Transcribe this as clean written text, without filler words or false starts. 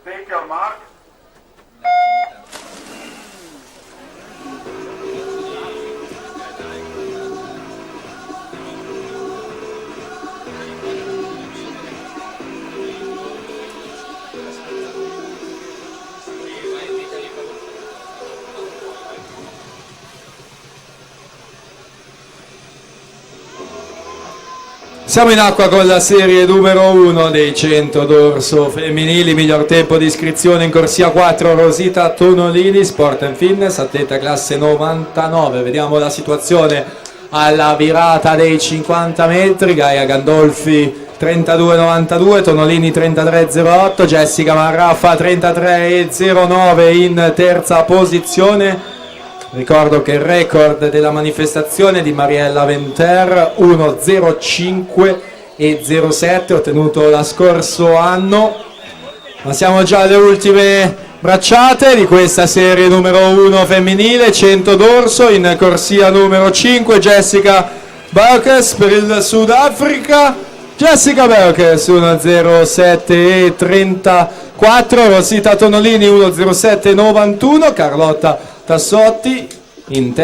Take your mark. Siamo in acqua con la serie numero 1 dei 100 dorso femminili, miglior tempo di iscrizione in corsia 4 Rosita Tonolini, Sport and Fitness, atleta classe 99. Vediamo la situazione alla virata dei 50 metri, Gaia Gandolfi 32,92, Tonolini 33,08, Jessica Marraffa 33,09 in terza posizione. Ricordo che il record della manifestazione di Mariella Venter 1.05 e 07 ottenuto lo scorso anno, ma siamo già alle ultime bracciate di questa serie numero 1 femminile, 100 dorso in corsia numero 5. Jessica Beukes per il Sudafrica, Jessica Beukes 1.07 e 34, Rosita Tonolini 1.07 e 91, Carlotta Tassotti in